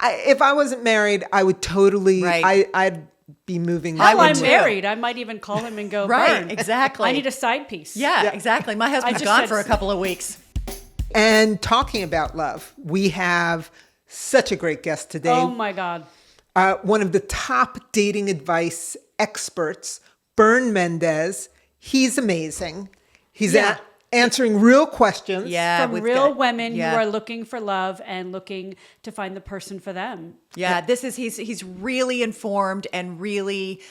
If I wasn't married, I would totally, Right. I'd be moving. Hell, I'm too. married. I might even call him and go, Right, Bern, exactly. I need a side piece. Yeah, exactly. My husband's just gone said- for a couple of weeks. And talking about love, we have such a great guest today. Oh my God. One of the top dating advice experts, Bern Mendez. He's amazing. He's Yeah. answering real questions. Yeah, From we've real got- women yeah. who are looking for love and looking to find the person for them. Yeah, he's really informed and really,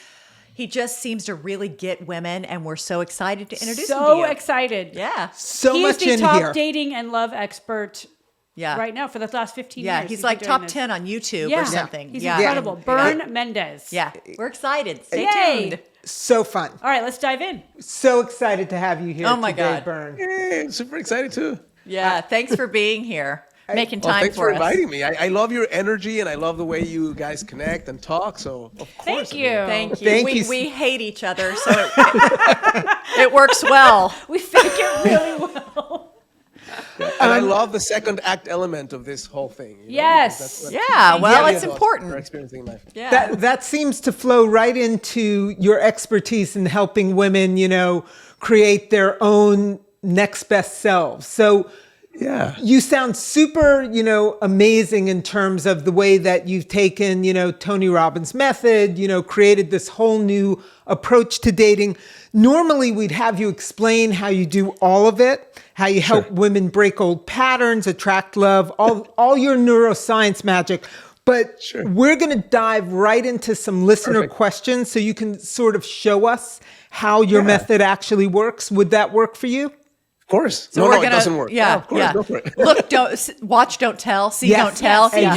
he just seems to really get women, and we're so excited to introduce him to So you. excited. Yeah, So He's much the in top here. dating and love expert yeah, right now for the last 15 yeah. years. He's been like doing top this. 10 on YouTube Yeah. or something. He's yeah, incredible. And- Bern Mendez. Yeah, we're excited. Stay Yay. tuned. So fun. All right, let's dive in. So excited to have you here Oh my today, God. Bern. Hey, super excited too. Yeah, thanks for being here, making Well, time thanks for us. inviting me. I love your energy and I love the way you guys connect and talk. So of course, Thank you. Thank you. Thank we, you. we hate each other, so it works well. We fake it really well. And I love the second act element of this whole thing. you know, Yes. because that's what Yeah, well, many it's of us important. are experiencing in life. Yeah. That seems to flow right into your expertise in helping women, create their own next best selves. So Yeah. you sound super, amazing in terms of the way that you've taken, Tony Robbins' method, created this whole new approach to dating. Normally, we'd have you explain how you do all of it, how you help women break old patterns, attract love, all your neuroscience magic. But we're going to dive right into some listener questions so you can sort of show us how your method actually works. Would that work for you? Of course. So no, we're it gonna, doesn't work. Yeah, of course, yeah. go for it. Look, watch, don't tell. See, Yes. don't tell. See, Yeah.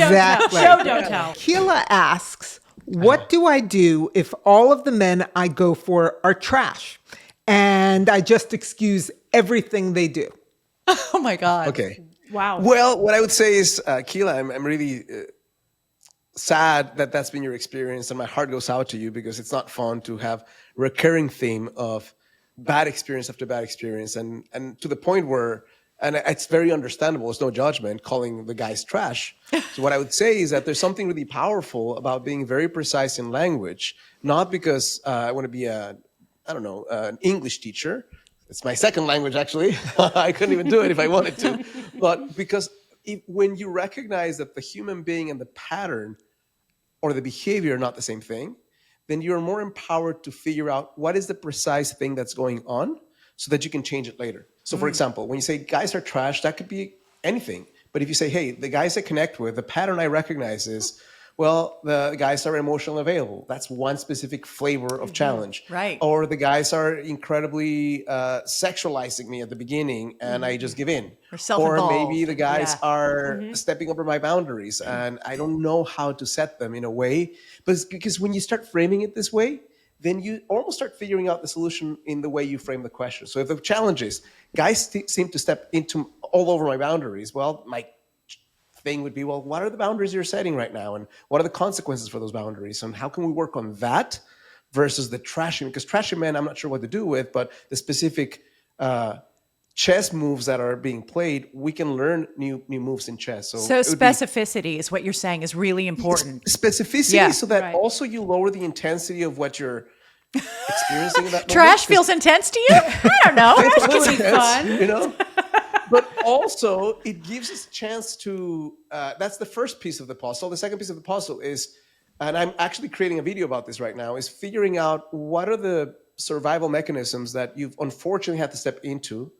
Exactly. don't tell. Show, don't tell. Keela asks, what do I do if all of the men I go for are trash and I just excuse everything they do? Oh my God. Okay. Wow. Well, what I would say is, Keela, I'm really sad that that's been your experience, and my heart goes out to you because it's not fun to have recurring theme of bad experience after bad experience, and to the point where, and it's very understandable, it's no judgment, calling the guys trash. So what I would say is that there's something really powerful about being very precise in language, not because I want to be an English teacher. It's my second language, actually. I couldn't even do it if I wanted to. But because when you recognize that the human being and the pattern or the behavior are not the same thing, then you're more empowered to figure out what is the precise thing that's going on so that you can change it later. So for example, when you say guys are trash, that could be anything. But if you say, hey, the guys I connect with, the pattern I recognize is, well, the guys are emotionally available. That's one specific flavor of challenge. Right. Or the guys are incredibly sexualizing me at the beginning and I just give in. Or self-involved. Or maybe the guys Yeah. are stepping over my boundaries and I don't know how to set them in a way. But because when you start framing it this way, then you almost start figuring out the solution in the way you frame the question. So if the challenge is, guys seem to step into all over my boundaries, well, my thing would be, well, what are the boundaries you're setting right now? And what are the consequences for those boundaries? And how can we work on that versus the trashing? Because trashing men, I'm not sure what to do with, but the specific chess moves that are being played, we can learn new moves in chess. So it would be specificity is what you're saying is really important. specificity Yeah. so that Right. also you lower the intensity of what you're experiencing in that moment. Trash feels intense to you? I don't know. It's a little could be intense, fun. you know? But also, it gives us a chance to, that's the first piece of the puzzle. The second piece of the puzzle is, and I'm actually creating a video about this right now, is figuring out what are the survival mechanisms that you've unfortunately had to step into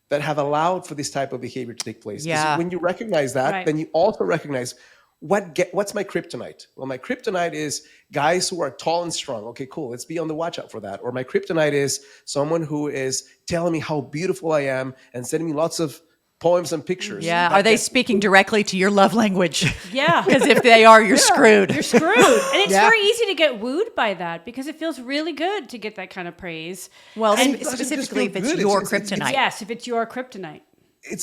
that have allowed for this type of behavior to take place. 'Cause Yeah. when you recognize that, Right. then you also recognize what's my kryptonite? Well, my kryptonite is guys who are tall and strong. Okay, cool. Let's be on the watch out for that. Or my kryptonite is someone who is telling me how beautiful I am and sending me lots of poems and pictures. Yeah. That Are they get- speaking directly to your love language? Yeah. Because if they are, you're screwed. You're screwed. And it's Yeah. very easy to get wooed by that because it feels really good to get that kind of praise. Well, And it doesn't just specifically feel if it's good, your it's- kryptonite. Yes, if it's your kryptonite.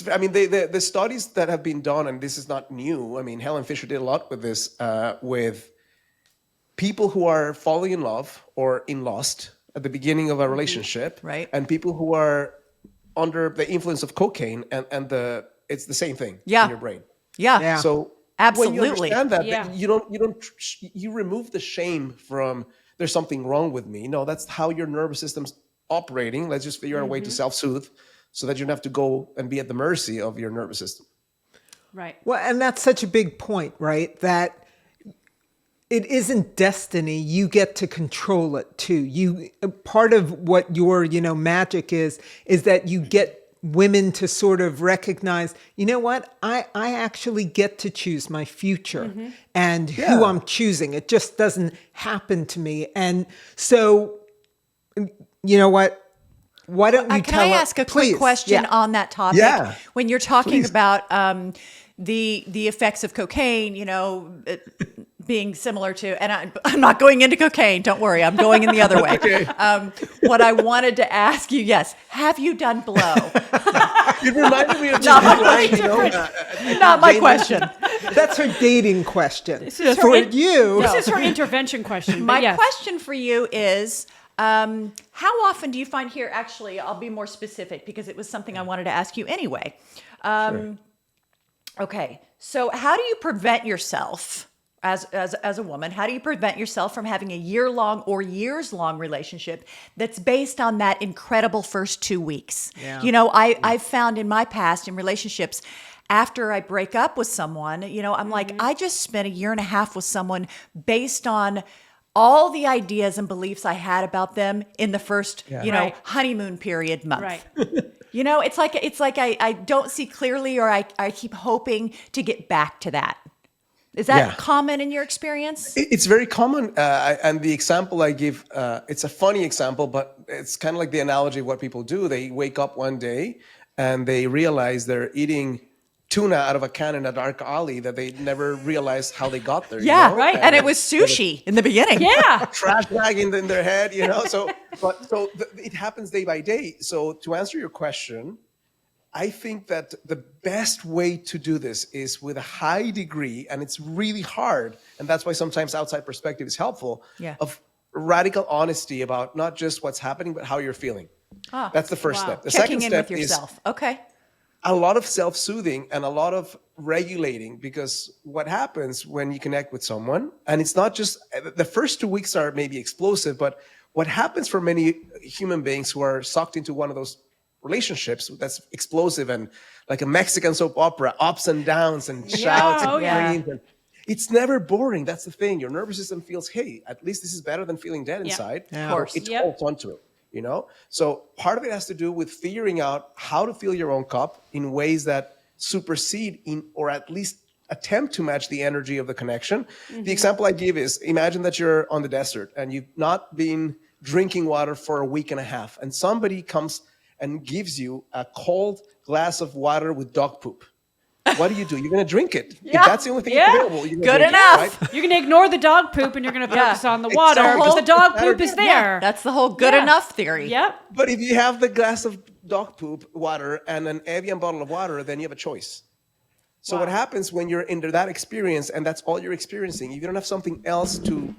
I mean, the studies that have been done, and this is not new. I mean, Helen Fisher did a lot with this, with people who are falling in love or in lust at the beginning of a relationship, Right. and people who are under the influence of cocaine, and it's the same thing Yeah. in your brain. Yeah. Yeah. So Absolutely. When you understand that, Yeah. you remove the shame from there's something wrong with me. No, that's how your nervous system's operating. Let's just figure out a way to self-soothe so that you don't have to go and be at the mercy of your nervous system. Right. Well, and that's such a big point, right? That it isn't destiny. You get to control it too. You part of what your, magic is that you get women to sort of recognize, you know what? I actually get to choose my future and who I'm choosing. It just doesn't happen to me. And so, you know what? Why don't you Can I ask a quick question on that topic? Yeah. When you're talking about the effects of cocaine, being similar to, and I'm not going into cocaine. Don't worry, I'm going in the other way. Okay. What I wanted to ask you, yes, have you done blow? It reminded me of Not my question. Not my question. That's her dating question. This is For her you. This is her intervention question. My but yes. question for you is, how often do you find here? Actually, I'll be more specific because it was something I wanted to ask you anyway. Sure. Okay, so how do you prevent yourself as a woman? How do you prevent yourself from having a year-long or years-long relationship that's based on that incredible first 2 weeks? Yeah. I've found in my past in relationships, after I break up with someone, I'm like, I just spent a year and a half with someone based on all the ideas and beliefs I had about them in the first, Right. honeymoon period month. Right. It's like I don't see clearly, or I keep hoping to get back to that. Is that common in your experience? It's very common. And the example I give, it's a funny example, but it's kind of like the analogy of what people do. They wake up one day and they realize they're eating tuna out of a can in a dark alley that they never realized how they got there. Yeah, right. And it was sushi in the beginning. Yeah. Trash bag in their head, So it happens day by day. So to answer your question, I think that the best way to do this is with a high degree, and it's really hard, and that's why sometimes outside perspective is helpful, of radical honesty about not just what's happening, but how you're feeling. That's the first step. The Checking second in step with yourself. Okay. a lot of self-soothing and a lot of regulating, because what happens when you connect with someone, and it's not just the first 2 weeks are maybe explosive, but what happens for many human beings who are sucked into one of those relationships that's explosive and like a Mexican soap opera, ups and downs and shouts and screams. And it's never boring. That's the thing. Your nervous system feels, hey, at least this is better than feeling dead inside. Yeah. Of course. It holds onto it. So part of it has to do with figuring out how to fill your own cup in ways that supersede or at least attempt to match the energy of the connection. The example I give is, imagine that you're on the desert and you've not been drinking water for a week and a half, and somebody comes and gives you a cold glass of water with dog poop. What do? You're going to drink it. If that's the only thing available, you're going to Good drink enough. it, right? You're going to ignore the dog poop and you're going to focus on the water because the dog poop is there. Yeah, that's the whole good enough theory. Yep. But if you have the glass of dog poop water and an Evian bottle of water, then you have a choice. So what happens when you're into that experience and that's all you're experiencing, if you don't have something else to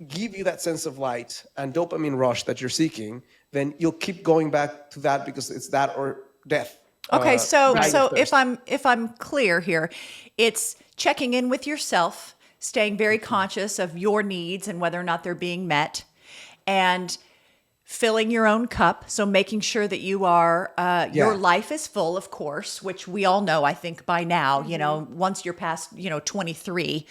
give you that sense of light and dopamine rush that you're seeking, then you'll keep going back to that because it's that or death. Okay, so First. if I'm clear here, it's checking in with yourself, staying very conscious of your needs and whether or not they're being met, and filling your own cup. So making sure that you are your life is full, of course, which we all know. I think by now, once you're past 23,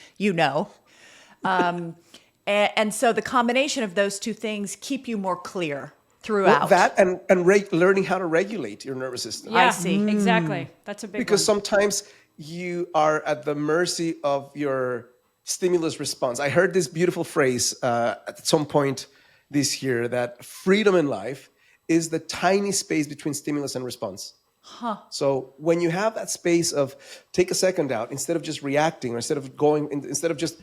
and so the combination of those two things keep you more clear throughout. Well, that and learning how to regulate your nervous system. Yeah, I see. Exactly. That's a big Because one. sometimes you are at the mercy of your stimulus response. I heard this beautiful phrase at some point this year, that freedom in life is the tiny space between stimulus and response. So when you have that space of take a second out, instead of just reacting, or instead of just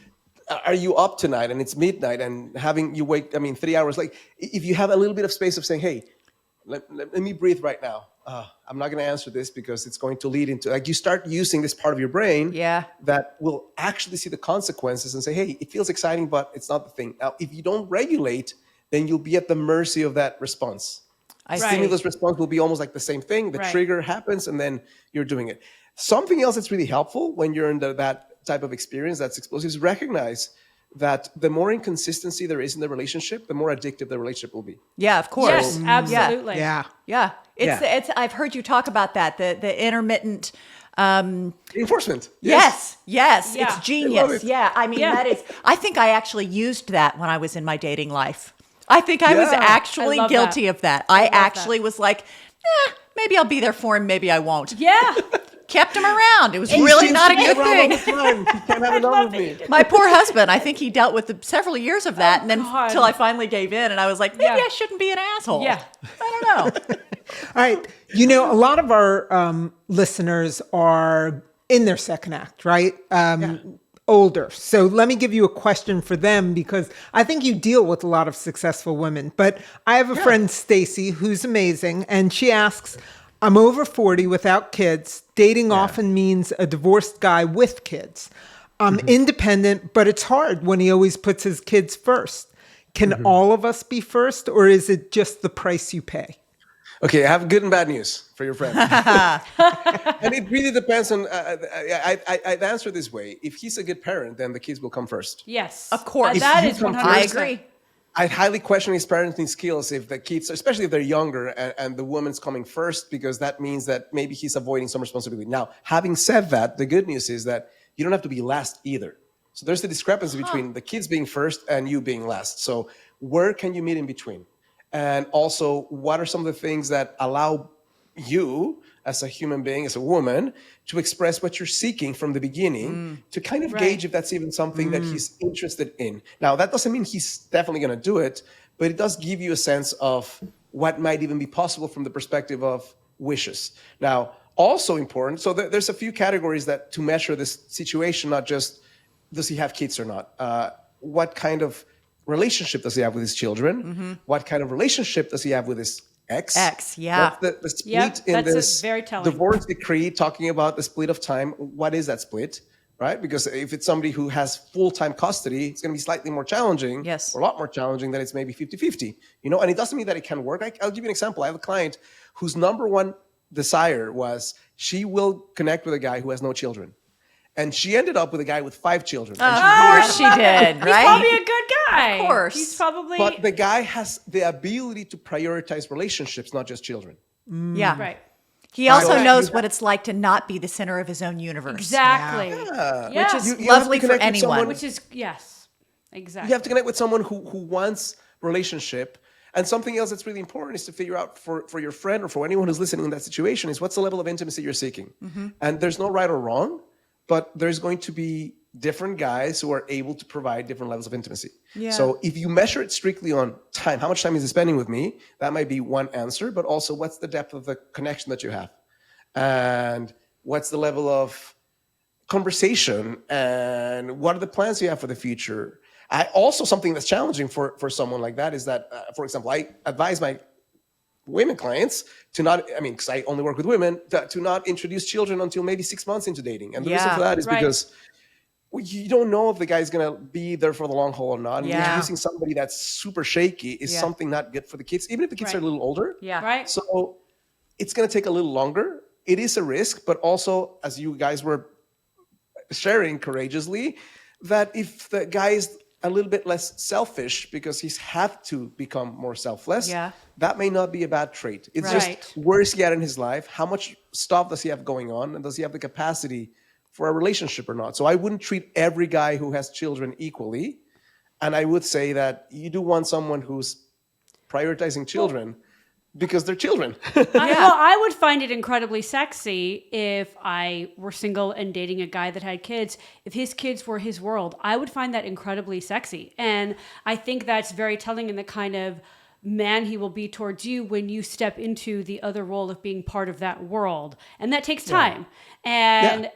are you up tonight and it's midnight and having you wake 3 hours late, if you have a little bit of space of saying, hey, let me breathe right now, I'm not going to answer this because it's going to lead into, you start using this part of your brain that will actually see the consequences and say, hey, it feels exciting, but it's not the thing. Now, if you don't regulate, then you'll be at the mercy of that response. Stimulus response will be almost like the same thing. The trigger happens and then you're doing it. Something else that's really helpful when you're in that type of experience that's explosive is recognize that the more inconsistency there is in the relationship, the more addictive the relationship will be. Yeah, of course. Yes, absolutely. Yeah. Yeah. Yeah. It's I've heard you talk about that, the intermittent Reinforcement. Yes. Yeah. It's I love genius. it. Yeah. I mean, Yeah. that is, I think I actually used that when I was in my dating life. I think I was Yeah. actually I love guilty that. of that. I love actually that. was like, maybe I'll be there for him, maybe I won't. Yeah. Kept him around. It was He really seems not a to be good around all thing. the time. He can't have enough of me. My poor husband, I think he dealt with several years of that, and then God. until I finally gave in, and I was like, maybe Yeah. I shouldn't be an asshole. Yeah. I don't know. All right. A lot of our listeners are in their second act, right? Older. So let me give you a question for them, because I think you deal with a lot of successful women. But I have a friend, Stacy, who's amazing. And she asks, I'm over 40 without kids. Dating often means a divorced guy with kids. I'm independent, but it's hard when he always puts his kids first. Can all of us be first, or is it just the price you pay? Okay, I have good and bad news for your friend. And it really depends on, I'd answer this way. If he's a good parent, then the kids will come first. Yes. Of course. That If is you come 100%. I agree. I'd highly question his parenting skills if the kids, especially if they're younger and the woman's coming first, because that means that maybe he's avoiding some responsibility. Now, having said that, the good news is that you don't have to be last either. So there's the discrepancy between the kids being first and you being last. So where can you meet in between? And also, what are some of the things that allow you as a human being, as a woman, to express what you're seeking from the beginning, to kind of gauge if that's even something that he's interested in. Now, that doesn't mean he's definitely going to do it, but it does give you a sense of what might even be possible from the perspective of wishes. Now, also important, so there's a few categories that to measure this situation, not just does he have kids or not, what kind of relationship does he have with his children? What kind of relationship does he have with his ex? Yeah. What's the split Yep, in that's this very telling. divorce decree talking about the split of time? What is that split? Right? Because if it's somebody who has full-time custody, it's going to be slightly more challenging. Yes. Or a lot more challenging than it's maybe 50-50. And it doesn't mean that it can work. I'll give you an example. I have a client whose number one desire was she will connect with a guy who has no children. And she ended up with a guy with 5 children. And Of she course she did, He's right? probably a good guy. Of course. He's probably But the guy has the ability to prioritize relationships, not just children. Yeah. right. He also Right. knows what it's like to not be the center of his own universe. Exactly. Yeah. Yeah. Which is You have to lovely for connect with anyone. someone- Which is yes. Exactly. You have to connect with someone who wants relationship. And something else that's really important is to figure out for your friend or for anyone who's listening in that situation is what's the level of intimacy you're seeking. And there's no right or wrong, but there's going to be different guys who are able to provide different levels of intimacy. Yeah. So if you measure it strictly on time, how much time is he spending with me? That might be one answer, but also what's the depth of the connection that you have? And what's the level of conversation? And what are the plans you have for the future? Also, something that's challenging for someone like that is that, for example, I advise my women clients to not, because I only work with women, to not introduce children until maybe 6 months into dating. And the reason Yeah, for that is right. because you don't know if the guy's going to be there for the long haul or not. And Yeah. introducing somebody that's super shaky is Yeah. something not good for the kids, even if the kids Right. are a little older. Yeah. Right. So it's going to take a little longer. It is a risk, but also, as you guys were sharing courageously, that if the guy is a little bit less selfish because he's had to become more selfless, Yeah. that may not be a bad trait. It's Right. just where is he at in his life? How much stuff does he have going on? And does he have the capacity for a relationship or not? So I wouldn't treat every guy who has children equally. And I would say that you do want someone who's prioritizing children because they're children. Well, I would find it incredibly sexy if I were single and dating a guy that had kids. If his kids were his world, I would find that incredibly sexy. And I think that's very telling in the kind of man he will be towards you when you step into the other role of being part of that world. And that takes time. And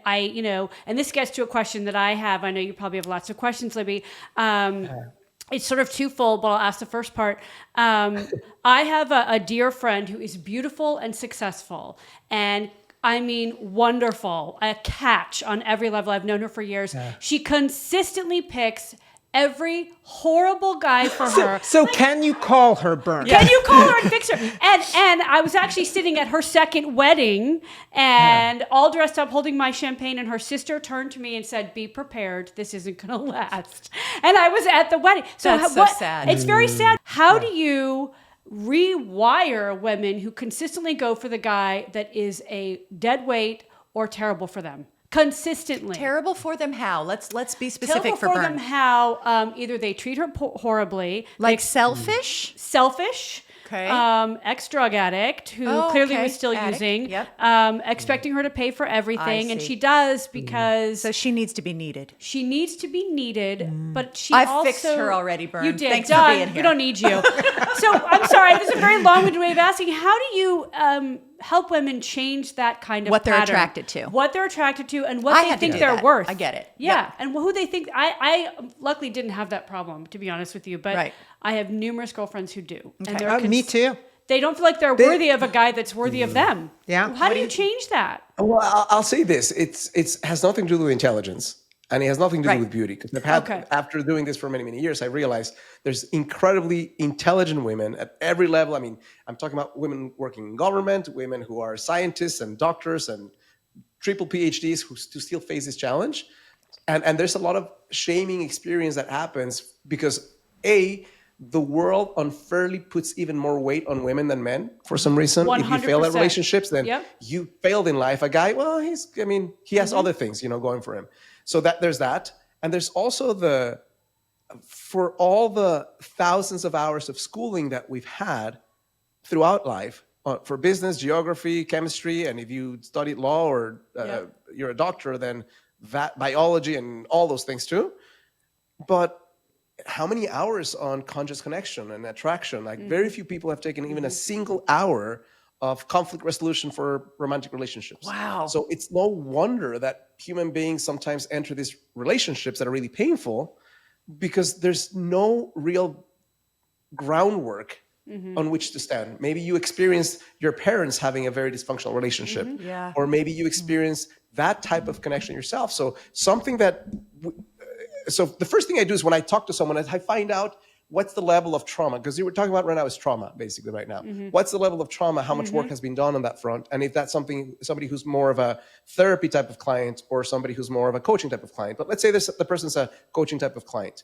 I, and this gets to a question that I have. I know you probably have lots of questions, Libby. It's sort of twofold, but I'll ask the first part. I have a dear friend who is beautiful and successful, and I mean wonderful, a catch on every level. I've known her for years. She consistently picks every horrible guy for her. So can you call her, Bern? Can you call her and fix her? And I was actually sitting at her second wedding and all dressed up holding my champagne, and her sister turned to me and said, "Be prepared, this isn't going to last." And I was at the wedding. That's so sad. It's very sad. How do you rewire women who consistently go for the guy that is a dead weight or terrible for them? Consistently. Terrible for them how? Let's be specific Terrible for for Bern. them how either they treat her horribly, Like selfish? selfish, Okay. ex-drug addict who Oh, clearly okay. was still Addict, using, yep. expecting her to pay for everything, and see. she does because So she needs to be needed. she needs to be needed, but she I've also... fixed her already, Bern. You did. Thanks for Done. being We here. don't need you. So I'm sorry, this is a very long-winded way of asking. How do you help women change that kind of What they're pattern? attracted to. What they're attracted to and what I they had to think do they're that. worth. I get it. Yeah, Yep. and who they think... I luckily didn't have that problem, to be honest with you, but Right. I have numerous girlfriends who do. And Okay. they're Me too. They don't feel like they're worthy of a guy that's worthy of them. Yeah. How do you change that? Well, I'll say this: it's has nothing to do with intelligence, and it has nothing to Right. do with beauty. Because I've had, Okay. after doing this for many, many years, I realized there's incredibly intelligent women at every level. I mean, I'm talking about women working in government, women who are scientists and doctors and triple PhDs who still face this challenge, and there's a lot of shaming experience that happens because the world unfairly puts even more weight on women than men for some reason. If you fail at 100%. relationships, then Yep. you failed in life. A guy, well, he has other things, going for him. So there's that. And there's also for all the thousands of hours of schooling that we've had throughout life, for business, geography, chemistry, and if you studied law or you're a doctor, then that biology and all those things too. But how many hours on conscious connection and attraction? Like very few people have taken even a single hour of conflict resolution for romantic relationships. Wow. So it's no wonder that human beings sometimes enter these relationships that are really painful because there's no real groundwork on which to stand. Maybe you experienced your parents having a very dysfunctional relationship, Yeah. or maybe you experienced that type of connection yourself. So something that so the first thing I do is when I talk to someone, I find out what's the level of trauma, because you were talking about right now is trauma, basically right now. What's the level of trauma? How much work has been done on that front? And if that's somebody who's more of a therapy type of client or somebody who's more of a coaching type of client. But let's say the person's a coaching type of client.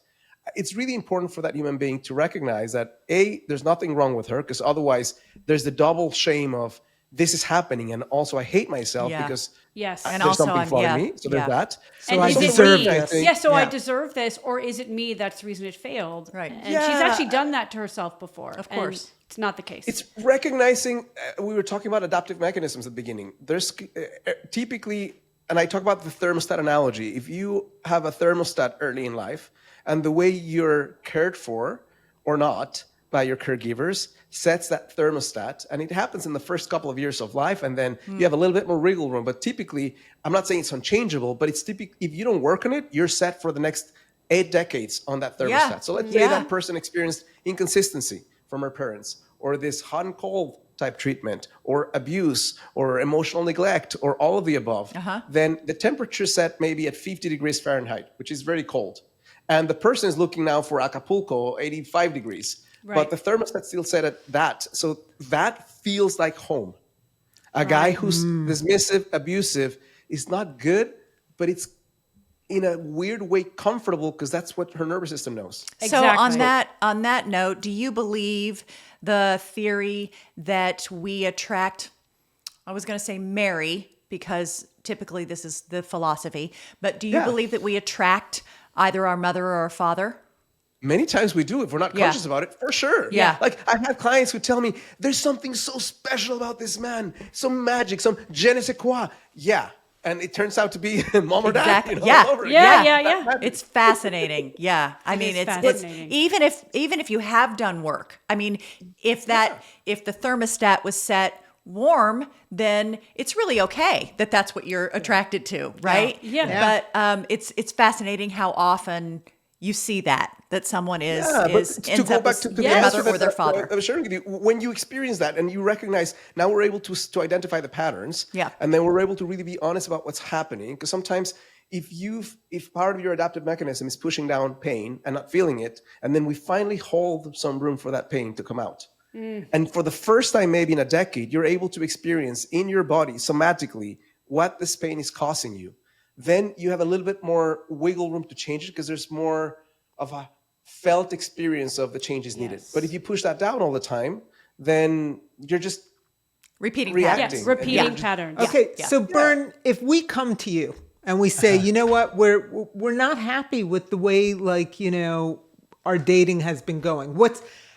It's really important for that human being to recognize that there's nothing wrong with her, because otherwise there's the double shame of this is happening, and also I hate myself because Yes. And there's also something I'm- flawed yeah, in me. So there's yeah. that. So And I is it deserve me? this. Yeah, so I Yeah. deserve this, or is it me that's the reason it failed? Right. And Yeah. she's actually done that to herself before. Of and course. it's not the case. It's recognizing, we were talking about adaptive mechanisms at the beginning. There's typically, and I talk about the thermostat analogy. If you have a thermostat early in life, and the way you're cared for or not by your caregivers sets that thermostat, and it happens in the first couple of years of life, and then you have a little bit more wiggle room. But typically, I'm not saying it's unchangeable, but it's typically, if you don't work on it, you're set for the next 8 decades on that thermostat. Yeah. So let's say Yeah. that person experienced inconsistency from her parents, or this hot and cold type treatment, or abuse, or emotional neglect, or all of the above. Then the temperature set maybe at 50 degrees Fahrenheit, which is very cold. And the person is looking now for Acapulco, 85 degrees. Right. But the thermostat still set at that. So that feels like home. A guy who's dismissive, abusive is not good, but it's in a weird way comfortable because that's what her nervous system knows. So on Exactly. that note, do you believe the theory that we attract, I was going to say marry, because typically this is the philosophy, but do you Yeah. believe that we attract either our mother or our father? Many times we do if we're not Yeah. conscious about it, for sure. Yeah. Like I've had clients who tell me, there's something so special about this man, some magic, some je ne sais quoi. Yeah. And it turns out to be mom or dad. Exactly. You know, Yeah. all over Yeah, again. yeah. It's fascinating. Yeah. I mean, is it's fascinating. even if you have done work. I mean, if the thermostat was set warm, then it's really okay that that's what you're attracted to, right? Yeah. But it's fascinating how often you see that someone is But to ends go up back with to the their answer mother or their father. I was sharing with you, when you experience that and you recognize, now we're able to identify the patterns, Yeah. and then we're able to really be honest about what's happening. Because sometimes if part of your adaptive mechanism is pushing down pain and not feeling it, and then we finally hold some room for that pain to come out. And for the first time, maybe in a decade, you're able to experience in your body somatically what this pain is causing you. Then you have a little bit more wiggle room to change it because there's more of a felt experience of the changes needed. But if you push that down all the time, then you're just Repeating reacting. patterns. Yes, repeating patterns. Okay, Yeah. so Bern, if we come to you and we say, you know what, we're not happy with the way, like, you know, our dating has been going.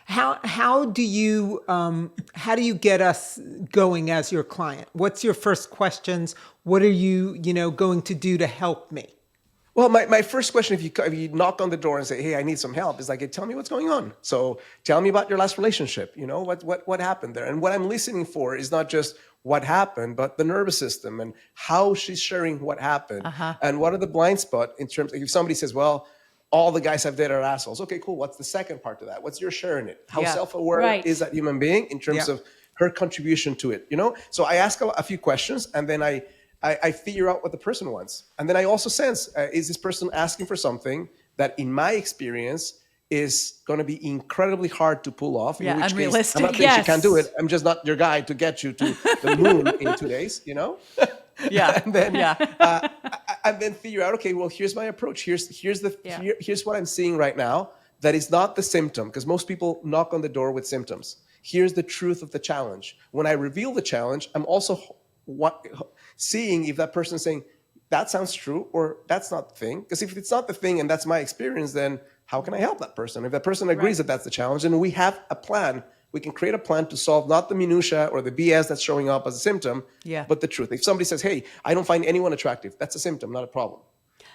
How do you get us going as your client? What's your first questions? What are you going to do to help me? Well, my first question, if you knock on the door and say, "Hey, I need some help," is like, hey, "Tell me what's going on." So tell me about your last relationship. You know, what happened there? And what I'm listening for is not just what happened, but the nervous system and how she's sharing what happened, and what are the blind spot in terms. If somebody says, "Well, all the guys I've dated are assholes," okay, cool. What's the second part to that? What's your share in it? How self-aware is that human being in terms of her contribution to it? You know. So I ask a few questions, and then I figure out what the person wants. And then I also sense, is this person asking for something that in my experience is going to be incredibly hard to pull off. Yeah, in which unrealistic. Case, I'm not saying she can't do it. I'm just not your guy to get you to the moon in 2 days, you know? Yeah. And then, and then figure out, okay, well, here's my approach. Here's what I'm seeing right now. That is not the symptom, because most people knock on the door with symptoms. Here's the truth of the challenge. When I reveal the challenge, I'm also seeing if that person is saying, that sounds true, or that's not the thing. Because if it's not the thing and that's my experience, then how can I help that person? If that person agrees that that's the challenge, then we have a plan. We can create a plan to solve not the minutia or the BS that's showing up as a symptom, but the truth. If somebody says, "Hey, I don't find anyone attractive," that's a symptom, not a problem.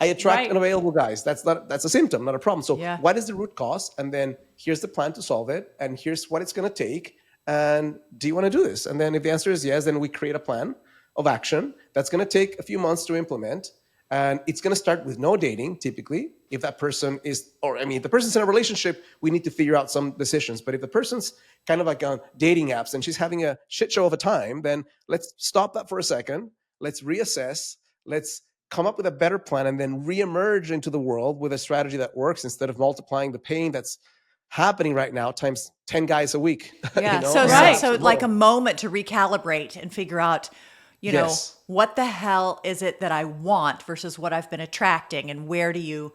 I attract unavailable guys. That's a symptom, not a problem. So what is the root cause? And then here's the plan to solve it. And here's what it's going to take. And do you want to do this? And then if the answer is yes, then we create a plan of action that's going to take a few months to implement. And it's going to start with no dating, typically. If that person is, if the person's in a relationship, we need to figure out some decisions. But if the person's kind of like on dating apps and she's having a shit show of a time, then let's stop that for a second. Let's reassess. Let's come up with a better plan and then reemerge into the world with a strategy that works instead of multiplying the pain that's happening right now times 10 guys a week. Yeah. So like a moment to recalibrate and figure out, you know, what the hell is it that I want versus what I've been attracting, and where do you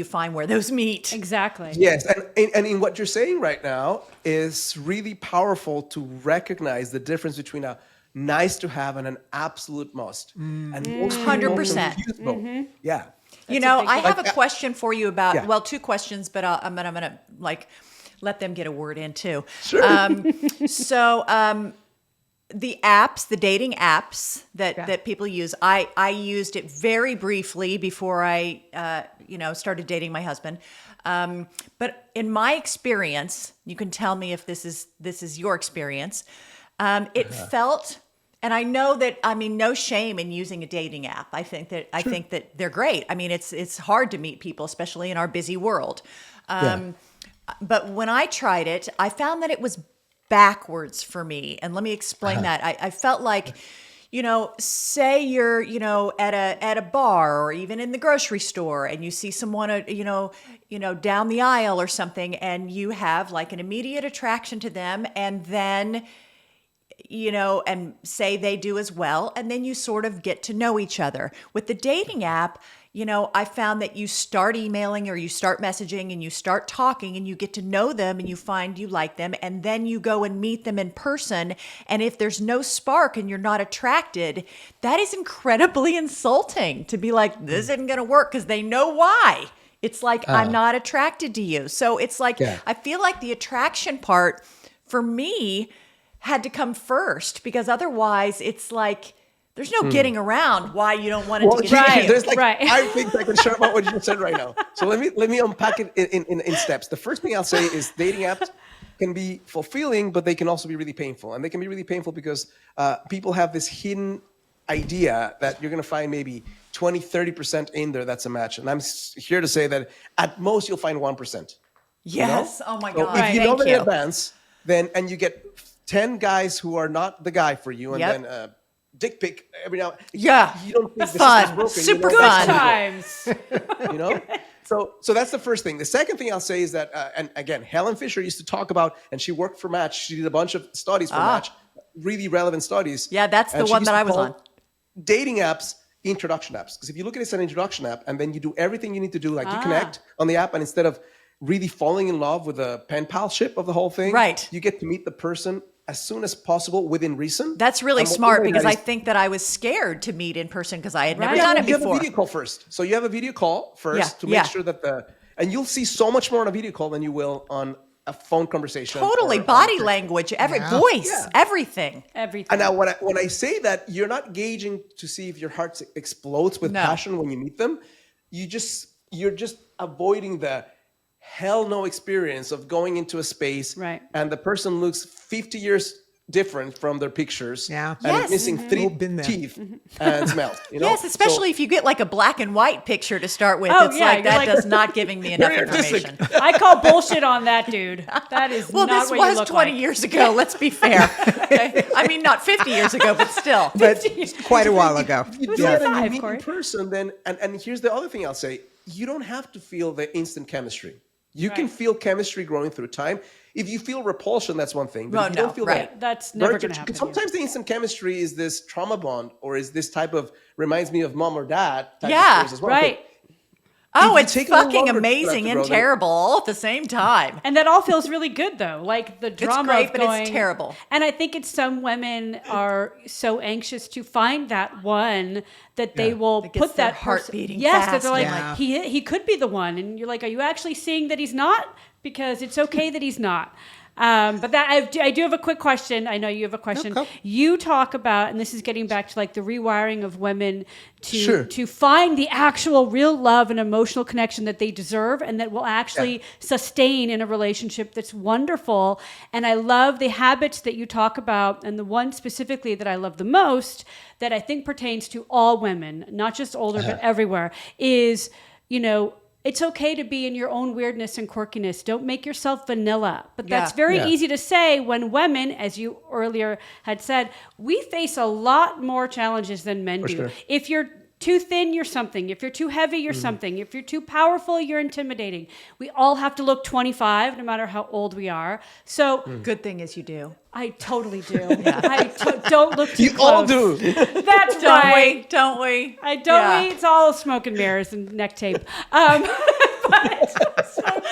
find where those meet? Exactly. Yes. And in what you're saying right now is really powerful to recognize the difference between a nice to have and an absolute must. And most people 100%. Yeah. You know, I have a question for you about, well, two questions, but I'm gonna like let them get a word in too. Sure. The apps, the dating apps that people use, I used it very briefly before I, started dating my husband. But in my experience, you can tell me if this is your experience. It felt, and I know that, no shame in using a dating app. I think that they're great. I mean, it's hard to meet people, especially in our busy world. But when I tried it, I found that it was backwards for me. And let me explain that. I felt like, say you're, at a bar or even in the grocery store, and you see someone, down the aisle or something, and you have like an immediate attraction to them, and then, and say they do as well. And then you sort of get to know each other. With the dating app, I found that you start emailing or you start messaging and you start talking and you get to know them and you find you like them, and then you go and meet them in person. And if there's no spark and you're not attracted, that is incredibly insulting to be like, this isn't going to work, because they know why. It's like, I'm not attracted to you. So it's like, I feel like the attraction part for me had to come first, because otherwise it's like, there's no getting around why you don't want it to get right. There's like 5 things I can share about what you just said right now. So let me unpack it in steps. The first thing I'll say is dating apps can be fulfilling, but they can also be really painful. And they can be really painful because people have this hidden idea that you're going to find maybe 20, 30% in there that's a match. And I'm here to say that at most you'll find 1%. Yes. Oh my God. If you know that in advance, and you get 10 guys who are not the guy for you, and then dick pic every now. Yeah. You don't think the Fun. system's broken. Super Good fun. times. You know. So that's the first thing. The second thing I'll say is that, and again, Helen Fisher used to talk about, and she worked for Match. She did a bunch of studies for Match, really relevant studies. Yeah, that's the And she one used that to I was call on. dating apps introduction apps. Because if you look at it as an introduction app, and then you do everything you need to do, like you connect on the app, and instead of really falling in love with the pen palship of the whole thing, Right. you get to meet the person as soon as possible within reason. That's really And what smart we know because that I is- think that I was scared to meet in person because I had never Right. done well, it you have before. a video call first. So you have a video call first Yeah, to make yeah. sure that and you'll see so much more on a video call than you will on a phone conversation. Totally. or on Body text. language, Yeah. voice, Yeah. everything. Everything. And now when I say that, you're not gauging to see if your heart explodes with No. passion when you meet them. You're just avoiding the hell no experience of going into a space Right. and the person looks 50 years different from their pictures. Yeah. And Yes. missing three We've been there. teeth and smells. You know? Yes, especially if you get like a black and white picture to start with. Oh, it's yeah, like you're that like- does not giving me enough Very artistic. information. I call bullshit on that, dude. That is Well, not this what you was look 20 like. years ago. Let's be fair. Okay? I mean, not 50 years ago, but still. But quite a while ago. If you Who's do it like and five, you meet Corey? in person, then and here's the other thing I'll say: you don't have to feel the instant chemistry. You can Right. feel chemistry growing through time. If you feel repulsion, that's one thing. But Well, if you no, don't feel right. that, That's never nurture- gonna happen, because sometimes the instant chemistry is this trauma bond, or is this type of reminds me of mom or dad type Yeah, of experience as well. Right. Oh, you it's take a little fucking longer for that to amazing grow, and then- terrible all at the same time. And that all feels really good, though. Like the drama great, of but it's going, terrible. And I think it's some women are so anxious to find that one that they will That gets put their that heart person- beating Yes, that fast they're like, and he could be the one, and you're like, are you actually seeing that he's not? Because it's okay that he's not. But that I do have a quick question. I know you have a question. Okay. You talk about, and this is getting back to like the rewiring of women to Sure. to find the actual real love and emotional connection that they deserve and that will actually sustain in a relationship that's wonderful. And I love the habits that you talk about, and the one specifically that I love the most that I think pertains to all women, not just older but everywhere, is, you know, it's okay to be in your own weirdness and quirkiness. Don't make yourself vanilla. But that's Yeah. very Yeah. easy to say when women, as you earlier had said, we face a lot more challenges than men do. sure. If you're too thin, you're something. If you're too heavy, you're something. If you're too powerful, you're intimidating. We all have to look 25, no matter how old we are. So Good thing is you do. I totally do. Don't look too You close. all do. That's Don't right. we? Don't we? I don't. Yeah. It's all smoke and mirrors and neck tape.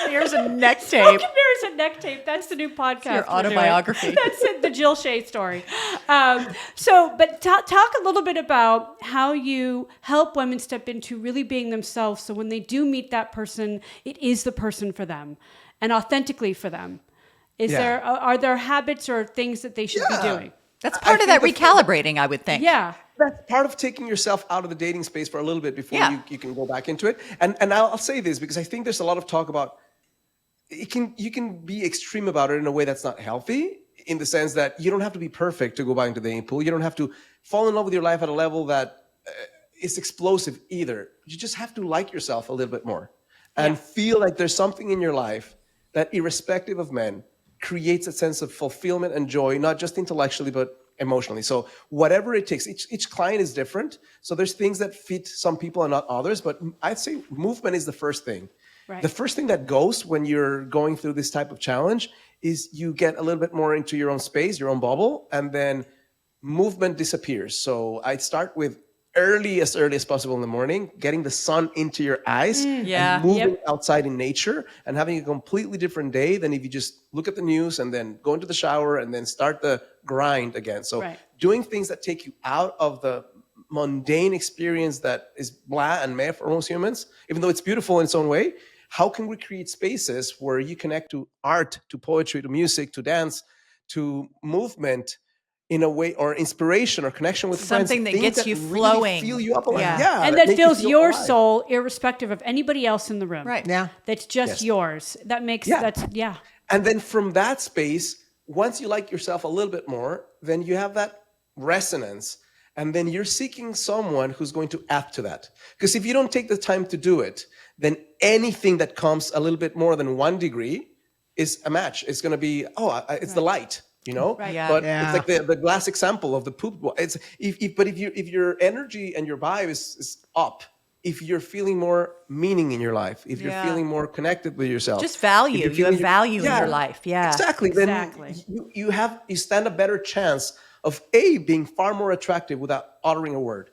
Here's a neck Smoke tape. and mirrors and neck tape. That's the new podcast. your we're doing. autobiography. That's it, the Jill Shea story. But talk a little bit about how you help women step into really being themselves. So when they do meet that person, it is the person for them and authentically for them. Are there habits or things that they should be doing? That's part of that recalibrating, I would think. Yeah. That's part of taking yourself out of the dating space for a little bit before Yeah. you can go back into it. And I'll say this because I think there's a lot of talk about you can be extreme about it in a way that's not healthy, in the sense that you don't have to be perfect to go back into the dating pool. You don't have to fall in love with your life at a level that is explosive either. You just have to like yourself a little bit more and feel like there's something in your life that, irrespective of men, creates a sense of fulfillment and joy, not just intellectually, but emotionally. So whatever it takes, each client is different. So there's things that fit some people and not others, but I'd say movement is the first thing. Right. The first thing that goes when you're going through this type of challenge is you get a little bit more into your own space, your own bubble, and then movement disappears. So I'd start with early as possible in the morning, getting the sun into your eyes, Yeah. and moving Yep. outside in nature, and having a completely different day than if you just look at the news and then go into the shower and then start the grind again. So Right. doing things that take you out of the mundane experience that is blah and meh for most humans, even though it's beautiful in its own way. How can we create spaces where you connect to art, to poetry, to music, to dance, to movement in a way, or inspiration or connection with Something friends, that things gets you really flowing. fill you up. Yeah. And that make you fills feel your alive. soul irrespective of anybody else in the room. Right. Yeah. That's just Yes. yours. That makes Yeah. yeah. And then from that space, once you like yourself a little bit more, then you have that resonance. And then you're seeking someone who's going to add to that. Because if you don't take the time to do it, then anything that comes a little bit more than 1 degree is a match. It's going to be, it's the light. you know? Right. Yeah. But Yeah. it's like the glass example of the poop. It's if your energy and your vibe is up, if you're feeling more meaning in your life, if you're Yeah. feeling more connected with yourself, Just if value. you're You have feeling value in your life. Yeah. Exactly. Exactly. Then you stand a better chance of being far more attractive without uttering a word.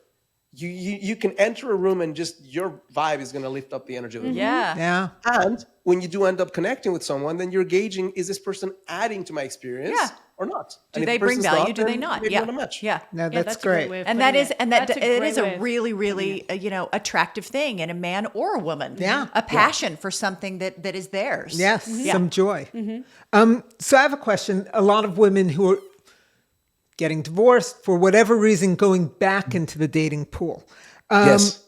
You can enter a room and just your vibe is going to lift up the energy of the room. Yeah. Yeah. And when you do end up connecting with someone, then you're gauging, is this person adding to my experience Yeah. or not? Do And if they the bring person's value? not, Do they then not? maybe Yeah. not a match. Yeah. No, Yeah, that's a great. way of And putting that is, it. and that That's it is great a way of really, putting really, it. attractive thing in a man or a woman. Yeah. A passion for something that is theirs. Yes, Yeah. some joy. So I have a question. A lot of women who are getting divorced, for whatever reason, going back into the dating pool. Yes.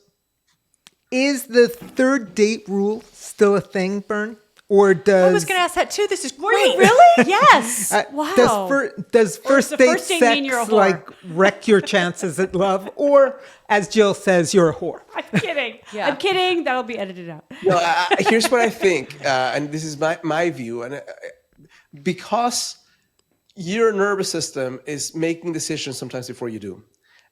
Is the third date rule still a thing, Bern? Or does I was going to ask that too. This is great. Were you really? Yes. Wow. does Or does first the date first date sex mean you're a whore? like wreck your chances at love, or as Jill says, you're a whore? I'm kidding. Yeah. I'm kidding. That'll be edited out. No, here's what I think, and this is my view, and because your nervous system is making decisions sometimes before you do,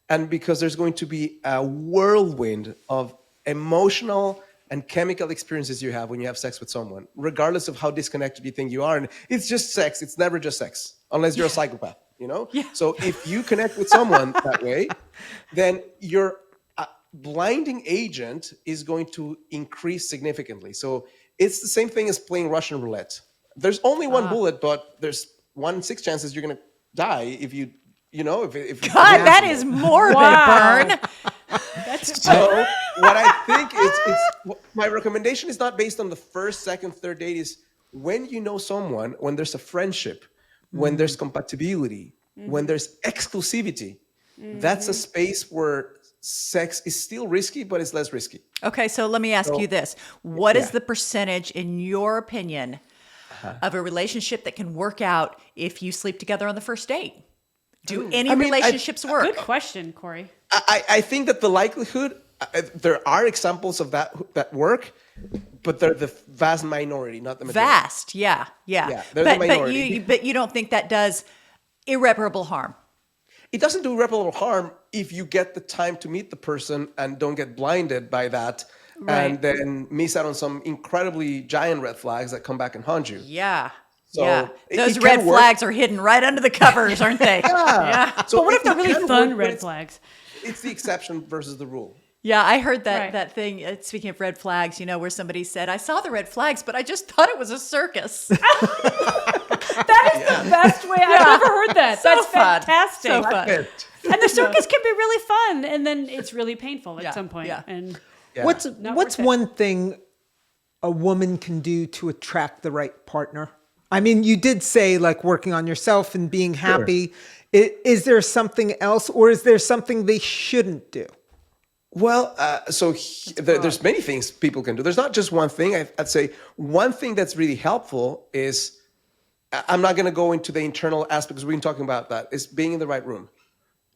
and because there's going to be a whirlwind of emotional and chemical experiences you have when you have sex with someone, regardless of how disconnected you think you are, and it's just sex. It's never just sex, unless you're a psychopath, you know. Yeah. So if you connect with someone that way, then your blinding agent is going to increase significantly. So it's the same thing as playing Russian roulette. There's only one bullet, but there's 1 in 6 chances you're going to die if you know, if God, that is morbid, Wow. Bern. so what I think is my recommendation is not based on the first, second, third date. Is when you know someone, when there's a friendship, when there's compatibility, when there's exclusivity, that's a space where sex is still risky, but it's less risky. Okay, so let me ask you this. What is yeah. the percentage, in your opinion, of a relationship that can work out if you sleep together on the first date? Do any relationships work? Good question, Corey. I think that the likelihood, there are examples of that work, but they're the vast minority, not the majority. Vast, yeah. Yeah, they're the minority. But you don't think that does irreparable harm? It doesn't do irreparable harm if you get the time to meet the person and don't get blinded by that, and then miss out on some incredibly giant red flags that come back and haunt you. Yeah. So yeah. Those it red can work. flags are hidden right under the covers, aren't they? Yeah. So But what if they're it really can fun work, but red it's- flags? It's the exception versus the rule. Yeah, I heard that Right. that thing. Speaking of red flags, where somebody said, "I saw the red flags, but I just thought it was a circus." That is the best way. I've never heard that. So That's fun. fantastic. So fun. And the circus can be really fun, and then it's really painful at Yeah, some point. yeah. And Yeah. What's Not what's worth it. one thing a woman can do to attract the right partner? I mean, you did say like working on yourself and being happy. Is there something else, or is there something they shouldn't do? Well, there's many things people can do. There's not just one thing. I'd say one thing that's really helpful is, I'm not going to go into the internal aspects. We've been talking about that. Is being in the right room.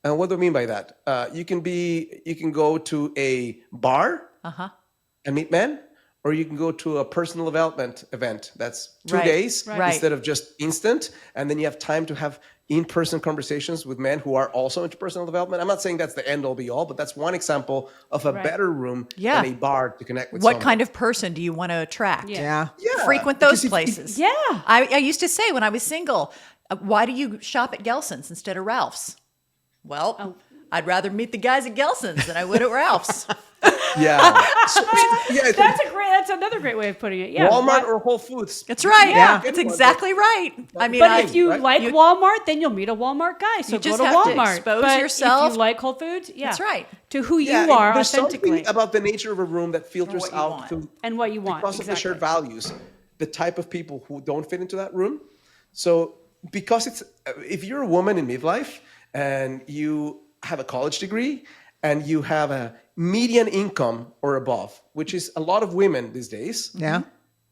And what do I mean by that? You can go to a bar and meet men, or you can go to a personal development event. That's 2 Right, days right. instead of just instant. And then you have time to have in-person conversations with men who are also into personal development. I'm not saying that's the end all be all, but that's one example of a better room Yeah. than a bar to connect with What someone. kind of person do you want to attract? Yeah. Yeah, Frequent because those if- places. Yeah. I used to say when I was single, why do you shop at Gelson's instead of Ralph's? Well, I'd rather meet the guys at Gelson's than I would at Ralph's. Yeah. So, yeah, I think That's another great way of putting it. Yeah. Walmart Why- or Whole Foods. That's right. Yeah. That's exactly right. I mean, But if you right? like Walmart, then you'll meet a Walmart guy. So You go just to have to Walmart. expose But yourself. If you like Whole Foods, yeah, That's right. To who you Yeah, are there's authentically something about the nature of a room that filters what you out want. through and what you want. because of the shared Exactly. values, the type of people who don't fit into that room. So because it's, if you're a woman in midlife and you have a college degree and you have a median income or above, which is a lot of women these days, Yeah.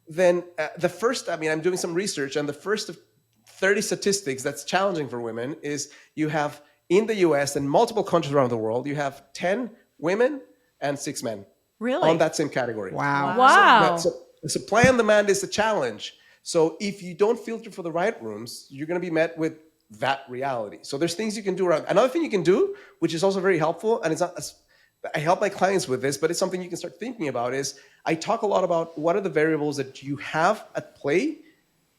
then I'm doing some research, and the first of 30 statistics that's challenging for women is you have in the US and multiple countries around the world, you have 10 women and 6 men. Really? On that same category. Wow. Wow. So supply and demand is a challenge. So if you don't filter for the right rooms, you're going to be met with that reality. So there's things you can do around. Another thing you can do, which is also very helpful, and it's not as, I help my clients with this, but it's something you can start thinking about, is I talk a lot about what are the variables that you have at play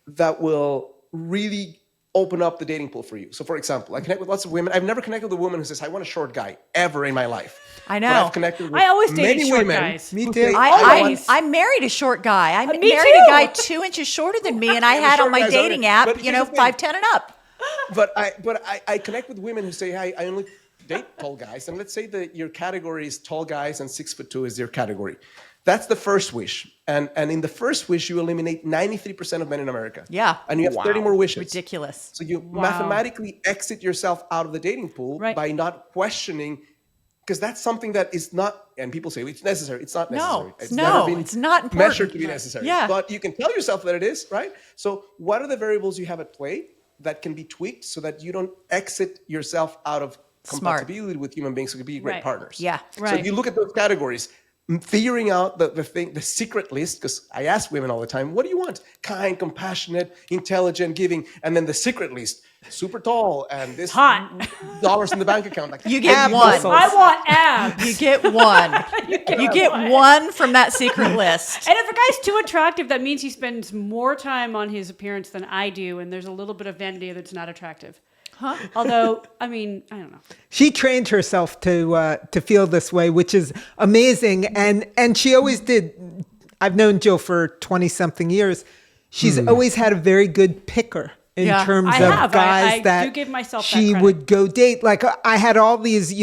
that will really open up the dating pool for you. So for example, I connect with lots of women. I've never connected with a woman who says, I want a short guy ever in my life. I know. But I've connected with I always dated many short women guys. Me who too. say, I married a short guy. I married me a too. guy 2 inches shorter than me, and I had on short my guys dating already. app, But here's the thing. 5'10" and up. But I connect with women who say, hey, I only date tall guys. And let's say that your category is tall guys and 6'2" is your category. That's the first wish. And in the first wish, you eliminate 93% of men in America. Yeah. And you have 30 more wishes. Ridiculous. So you mathematically exit yourself out of the dating pool by not questioning, because that's something that is not, and people say it's necessary. It's not necessary. It's not important. Measured to be necessary. Yeah. But you can tell yourself that it is, right? So what are the variables you have at play that can be tweaked so that you don't exit yourself out of compatibility with human beings who could be great partners? Yeah. So if you look at those categories, figuring out the secret list, because I ask women all the time, what do you want? Kind, compassionate, intelligent, giving, and then the secret list, super tall and this Hot. dollars in the bank account. Like, You get one. I want abs. You get one. you get one from that secret list. And if a guy's too attractive, that means he spends more time on his appearance than I do, and there's a little bit of vanity that's not attractive. Huh? Although, I mean, I don't know. She trained herself to feel this way, which is amazing. And she always did. I've known Jill for 20 something years. She's always had a very good picker in terms I of have. guys I that do give myself that she credit. would go date. Like I had all these,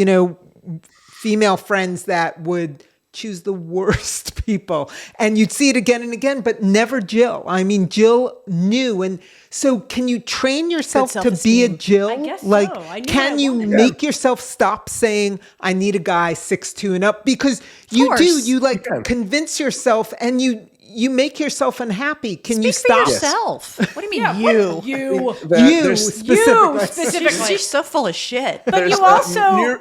female friends that would choose the worst people, and you'd see it again and again, but never Jill. I mean, Jill knew. And so can you train yourself to be a Jill? I guess like, so. I knew can I you wanted make yourself stop saying, I need a guy 6'2" and up? Because you course. do, you like convince yourself, and you make yourself unhappy. Can you Speak for stop? yourself. What do you mean You. You specifically. Specifically. She's so full of shit. But you There's, also Go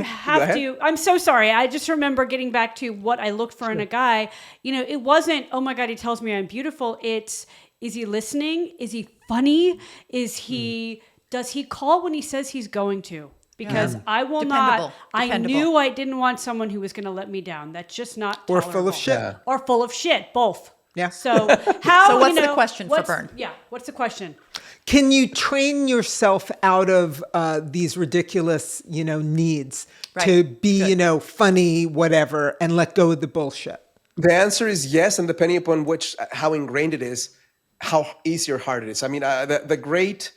have ahead. to. I'm so sorry. I just remember getting back to what I looked for in a guy. It wasn't, oh my God, he tells me I'm beautiful. It's, is he listening? Is he funny? Does he call when he says he's going to? Because I will Dependable. not. I Dependable. knew I didn't want someone who was going to let me down. That's just not Or tolerable. full of shit. Yeah. Or full of shit. Both. Yeah. So how? So what's the question for Bern? Yeah. What's the question? Can you train yourself out of these ridiculous, needs to be, funny, whatever, and let go of the bullshit? The answer is yes, and depending upon how ingrained it is, how easy or hard it is. I mean, the great,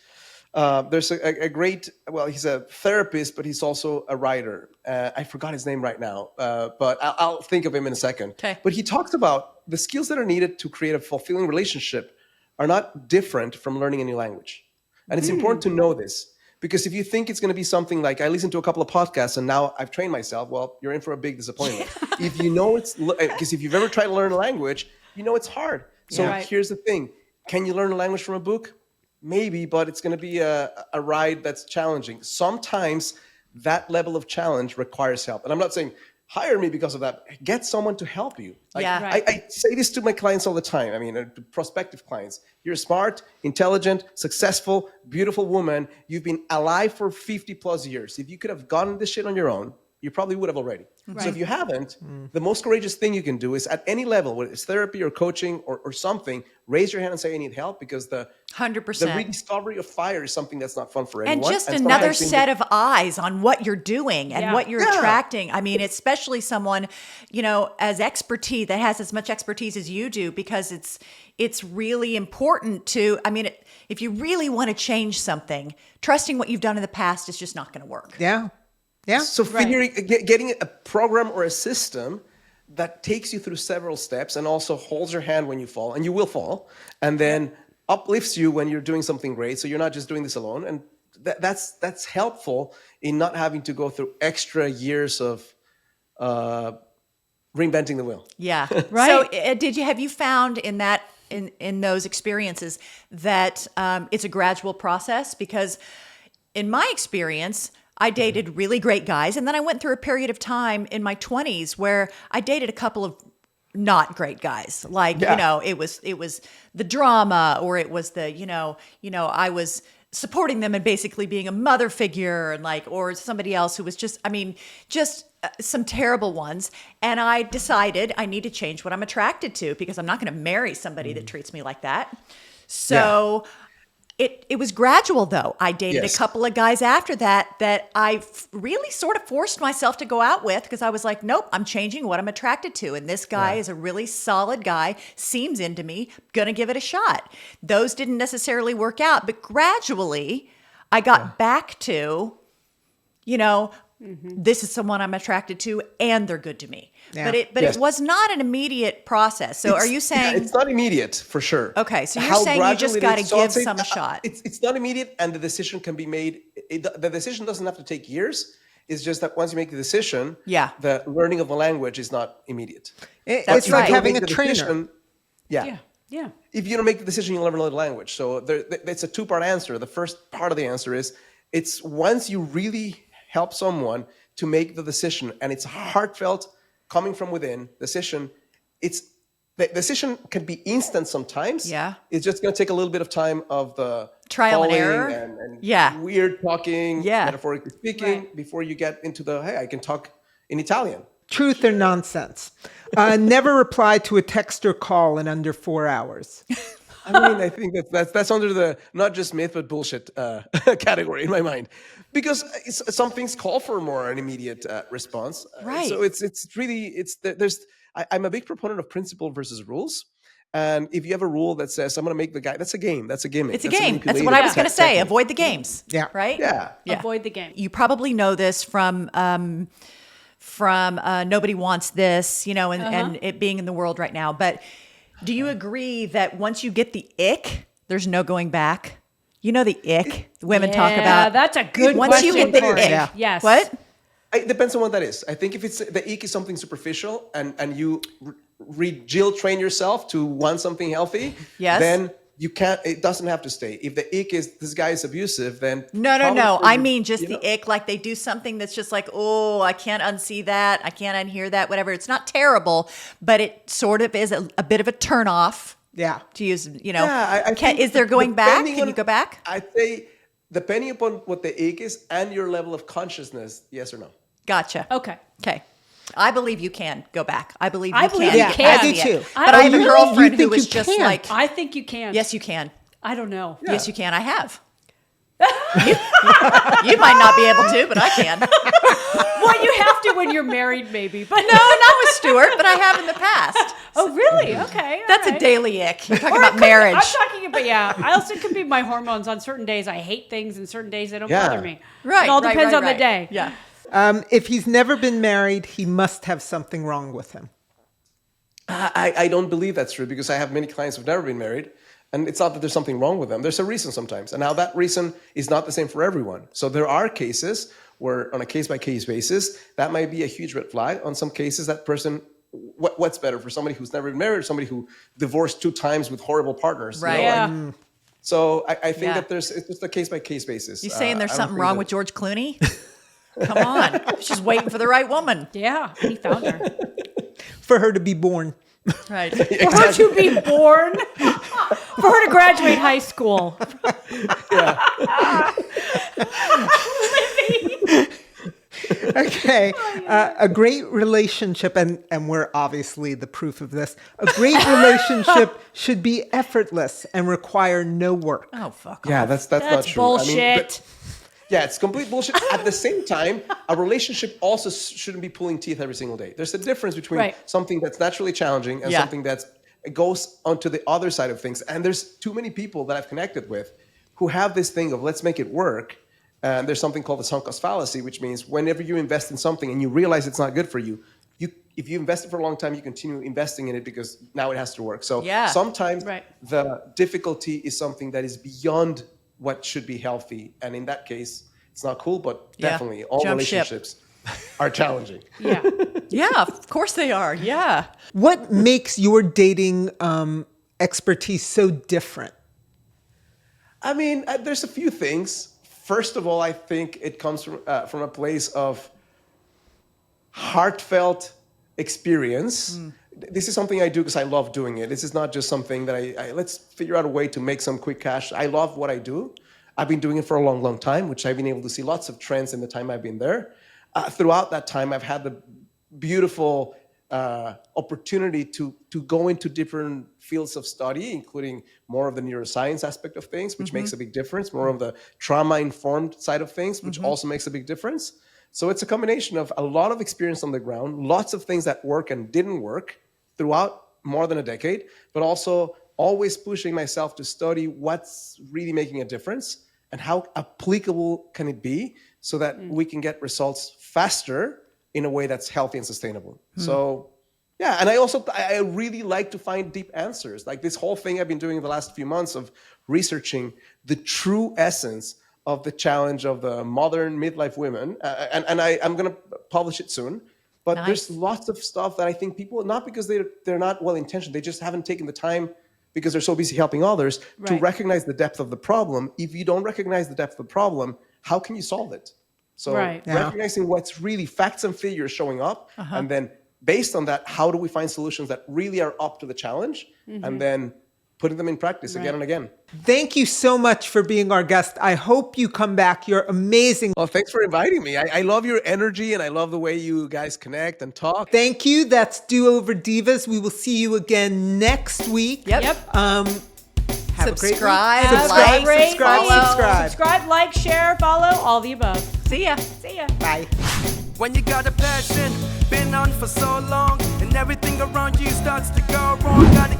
there's a great, well, he's a therapist, but he's also a writer. I forgot his name right now, but I'll think of him in a second. Okay. But he talks about the skills that are needed to create a fulfilling relationship are not different from learning a new language. And it's important to know this, because if you think it's going to be something like, I listened to a couple of podcasts and now I've trained myself, well, you're in for a big disappointment. If you know because if you've ever tried to learn a language, it's hard. So here's the thing. Can you learn a language from a book? Maybe, but it's going to be a ride that's challenging. Sometimes that level of challenge requires help. And I'm not saying hire me because of that. Get someone to help you. I say this to my clients all the time. I mean, to prospective clients. You're smart, intelligent, successful, beautiful woman. You've been alive for 50 plus years. If you could have gotten this shit on your own, you probably would have already. Right. So if you haven't, the most courageous thing you can do is at any level, whether it's therapy or coaching or something, raise your hand and say, I need help, because the 100%. the rediscovery of fire is something that's not fun for anyone. And just And another sometimes set of eyes on what you're doing and what you're attracting. I mean, especially someone, as expertise that has as much expertise as you do, because it's really important to, if you really want to change something, trusting what you've done in the past is just not going to work. Yeah. Yeah. So getting a program or a system that takes you through several steps and also holds your hand when you fall, and you will fall, and then uplifts you when you're doing something great. So you're not just doing this alone. And that's helpful in not having to go through extra years of reinventing the wheel. Yeah. Right. So have you found in those experiences that it's a gradual process? Because in my experience, I dated really great guys. And then I went through a period of time in my 20s where I dated a couple of not great guys. Like, it was the drama, or it was the, I was supporting them and basically being a mother figure and or somebody else who was just some terrible ones. And I decided I need to change what I'm attracted to, because I'm not going to marry somebody that treats me like that. So it was gradual, though. I dated a couple of guys after that I really sort of forced myself to go out with, because I was like, nope, I'm changing what I'm attracted to. And this guy is a really solid guy, seems into me, gonna give it a shot. Those didn't necessarily work out, but gradually I got back to, this is someone I'm attracted to and they're good to me. Yeah. But it was not an immediate process. So are you saying it's not immediate for sure? Okay, so you're saying you just got to give some a shot. It's not immediate, and the decision can be made. The decision doesn't have to take years. It's just that once you make the decision, the learning of the language is not immediate. It's like having a trainer. Yeah. If you don't make the decision, you'll never learn the language. So it's a two-part answer. The first part of the answer is it's once you really help someone to make the decision, and it's heartfelt, coming from within decision. The decision can be instant sometimes. Yeah. It's just going to take a little bit of time of the trial and error and weird talking, metaphorically speaking, Right. before you get into hey, I can talk in Italian. Truth or nonsense. Never reply to a text or call in under 4 hours. I think that's under the not just myth but bullshit category in my mind, because some things call for more an immediate response. Right. So I'm a big proponent of principle versus rules. And if you have a rule that says I'm going to make the guy, that's a game. That's a gimmick. It's a game. That's what I was going to say. Avoid the games. Yeah. Right? Yeah. Avoid the game. You probably know this from Nobody Wants This, and it being in the world right now. But do you agree that once you get the ick, there's no going back? You know the ick women talk about. That's a good once question. you get the ick. Yeah. Yes. What? It depends on what that is. I think if it's the ick is something superficial and you Jill train yourself to want something healthy, then you can't. It doesn't have to stay. If the ick is this guy is abusive, then No. I mean just the ick, like they do something that's just like, oh, I can't unsee that, I can't unhear that, whatever. It's not terrible, but it sort of is a bit of a turnoff. Yeah. To use, I think is there going back? depending Can you go back? I'd say depending upon what the ick is and your level of consciousness, yes or no. Gotcha. Okay. I believe you can go back. I believe you I believe can. you can. I do too. But I have a You girlfriend think who was you just can't. like, I think you can. yes, you can. I don't know. Yes, you can. I have. You might not be able to, but I can. Well, you have to when you're married, maybe. But No, not with Stuart, but I have in the past. Oh, really? Okay. That's all a right. daily ick. You're talking Or it about could be- marriage. I'm talking about, I also could be my hormones. On certain days, I hate things, and certain days they don't bother me. Right. It all right, depends right, on the right. day. Yeah. If he's never been married, he must have something wrong with him. I don't believe that's true, because I have many clients who've never been married, and it's not that there's something wrong with them. There's a reason sometimes, and now that reason is not the same for everyone. So there are cases where, on a case-by-case basis, that might be a huge red flag. On some cases, that person, what's better for somebody who's never been married, or somebody who divorced 2 times with horrible partners? Right. Yeah. So I think that it's just a case-by-case basis. You saying there's I don't something think wrong that- with George Clooney? Come on. I was just waiting for the right woman. Yeah, he found her. For her to be born. Right. For her to be born, for her to graduate high school. Okay. A great relationship, and we're obviously the proof of this. A great relationship should be effortless and require no work. Oh, fuck Yeah, off. that's not That's true. bullshit. Yeah, it's complete bullshit. At the same time, a relationship also shouldn't be pulling teeth every single day. There's a difference between Right. something that's naturally challenging and something that's goes onto the other side of things. And there's too many people that I've connected with who have this thing of let's make it work. And there's something called the sunk cost fallacy, which means whenever you invest in something and you realize it's not good for you, if you invested for a long time, you continue investing in it because now it has to work. So sometimes the difficulty is something that is beyond what should be healthy. And in that case, it's not cool, but definitely all Jump ship. relationships are challenging. Yeah. Yeah, of course they are. Yeah. What makes your dating expertise so different? I mean, there's a few things. First of all, I think it comes from a place of heartfelt experience. This is something I do because I love doing it. This is not just something that I let's figure out a way to make some quick cash. I love what I do. I've been doing it for a long, long time, which I've been able to see lots of trends in the time I've been there. Throughout that time, I've had the beautiful opportunity to go into different fields of study, including more of the neuroscience aspect of things, which makes a big difference, more of the trauma-informed side of things, which also makes a big difference. So it's a combination of a lot of experience on the ground, lots of things that work and didn't work throughout more than a decade, but also always pushing myself to study what's really making a difference and how applicable can it be so that we can get results faster in a way that's healthy and sustainable. So, yeah, and I really like to find deep answers. Like this whole thing I've been doing in the last few months of researching the true essence of the challenge of the modern midlife women. And I'm going to publish it soon. But there's lots of stuff that I think people, not because they're not well-intentioned, they just haven't taken the time because they're so busy helping others to recognize the depth of the problem. If you don't recognize the depth of the problem, how can you solve it? So recognizing what's really facts and figures showing up, and then based on that, how do we find solutions that really are up to the challenge, and then putting them in practice again and again. Thank you so much for being our guest. I hope you come back. You're amazing. Well, thanks for inviting me. I love your energy, and I love the way you guys connect and talk. Thank you. That's Do-Over Divas. We will see you again next week. Yep. Have Subscribe, a great week. like, rate, subscribe. like, share, follow, all the above. See ya. Bye. When you got a passion, been on for so long, and everything around you starts to go wrong, gotta